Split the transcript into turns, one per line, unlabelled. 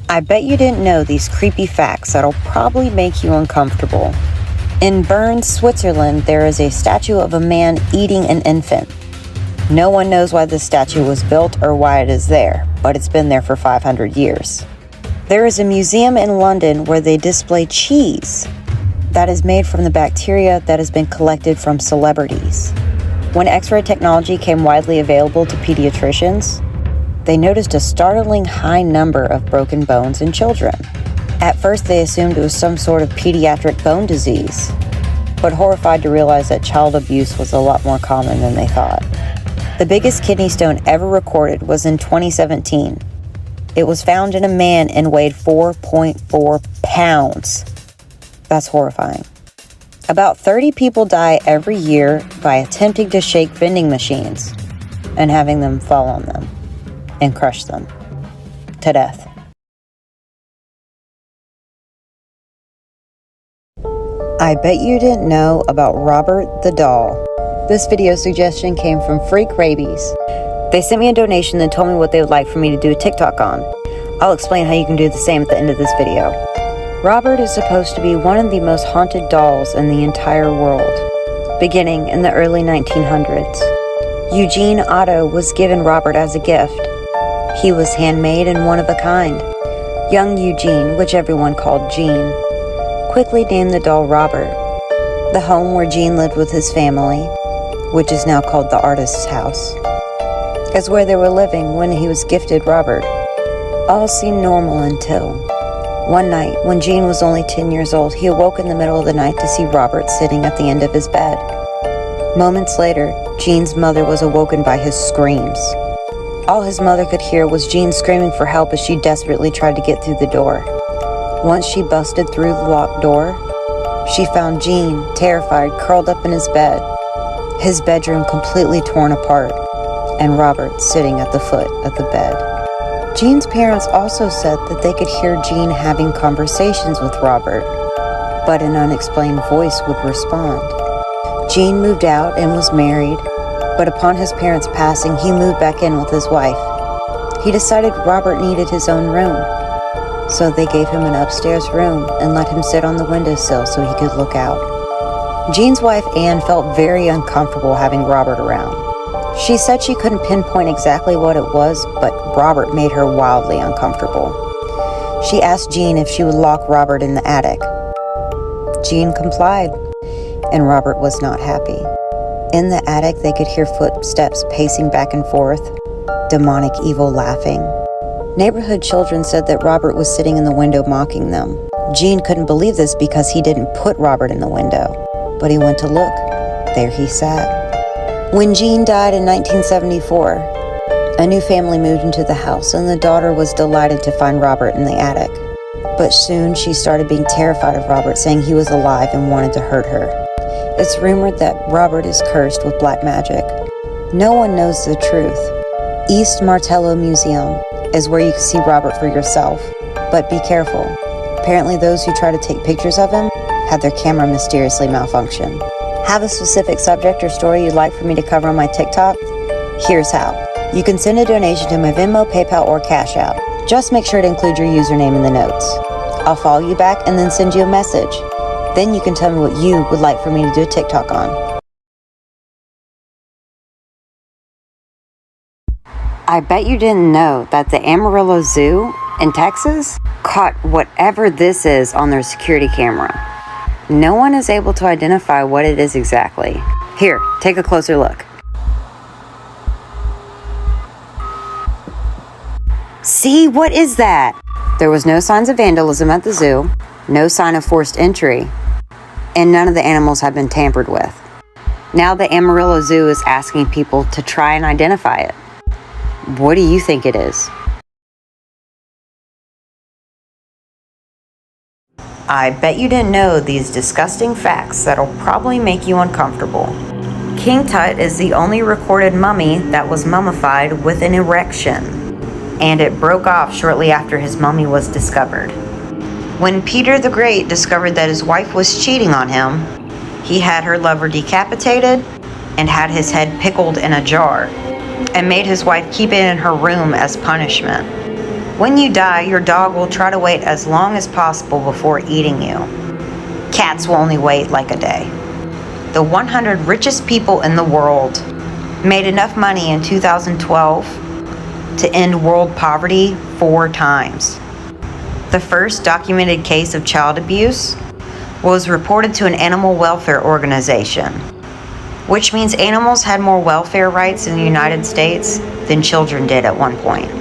I bet you didn't know these creepy facts that'll probably make you uncomfortable. In Bern, Switzerland, there is a statue of a man eating an infant. No one knows why this statue was built or why it is there, but it's been there for 500 years. There is a museum in London where they display cheese that is made from the bacteria that has been collected from celebrities. When X-ray technology came widely available to pediatricians, they noticed a startling high number of broken bones in children. At first, they assumed it was some sort of pediatric bone disease, but horrified to realize that child abuse was a lot more common than they thought. The biggest kidney stone ever recorded was in 2017. It was found in a man and weighed 4.4 pounds. That's horrifying. About 30 people die every year by attempting to shake vending machines and having them fall on them and crush them to death. I bet you didn't know about Robert the doll. This video suggestion came from Freak Rabies. They sent me a donation and told me what they would like for me to do a TikTok on. I'll explain how you can do the same at the end of this video. Robert is supposed to be one of the most haunted dolls in the entire world, beginning in the early 1900s. Eugene Otto was given Robert as a gift. He was handmade and one of a kind. Young Eugene, which everyone called Gene, quickly named the doll Robert. The home where Gene lived with his family, which is now called the Artist's House, is where they were living when he was gifted Robert. All seemed normal until one night, when Gene was only 10 years old, he awoke in the middle of the night to see Robert sitting at the end of his bed. Moments later, Gene's mother was awoken by his screams. All his mother could hear was Gene screaming for help as she desperately tried to get through the door. Once she busted through the locked door, she found Gene, terrified, curled up in his bed, his bedroom completely torn apart, and Robert sitting at the foot of the bed. Gene's parents also said that they could hear Gene having conversations with Robert, but an unexplained voice would respond. Gene moved out and was married, but upon his parents' passing, he moved back in with his wife. He decided Robert needed his own room, so they gave him an upstairs room and let him sit on the windowsill so he could look out. Gene's wife, Anne, felt very uncomfortable having Robert around. She said she couldn't pinpoint exactly what it was, but Robert made her wildly uncomfortable. She asked Gene if she would lock Robert in the attic. Gene complied, and Robert was not happy. In the attic, they could hear footsteps pacing back and forth, demonic evil laughing. Neighborhood children said that Robert was sitting in the window mocking them. Gene couldn't believe this because he didn't put Robert in the window, but he went to look. There he sat. When Gene died in 1974, a new family moved into the house, and the daughter was delighted to find Robert in the attic. But soon she started being terrified of Robert, saying he was alive and wanted to hurt her. It's rumored that Robert is cursed with black magic. No one knows the truth. East Martello Museum is where you can see Robert for yourself, but be careful. Apparently those who try to take pictures of him had their camera mysteriously malfunction. Have a specific subject or story you'd like for me to cover on my TikTok? Here's how. You can send a donation to my Venmo, PayPal, or Cash App. Just make sure to include your username in the notes. I'll follow you back and then send you a message. Then you can tell me what you would like for me to do a TikTok on. I bet you didn't know that the Amarillo Zoo in Texas caught whatever this is on their security camera. No one is able to identify what it is exactly. Here, take a closer look. See, what is that? There was no signs of vandalism at the zoo, no sign of forced entry, and none of the animals have been tampered with. Now the Amarillo Zoo is asking people to try and identify it. What do you think it is? I bet you didn't know these disgusting facts that'll probably make you uncomfortable. King Tut is the only recorded mummy that was mummified with an erection, and it broke off shortly after his mummy was discovered. When Peter the Great discovered that his wife was cheating on him, he had her lover decapitated and had his head pickled in a jar, and made his wife keep it in her room as punishment. When you die, your dog will try to wait as long as possible before eating you. Cats will only wait like a day. The 100 richest people in the world made enough money in 2012 to end world poverty 4 times. The first documented case of child abuse was reported to an animal welfare organization, which means animals had more welfare rights in the United States than children did at one point.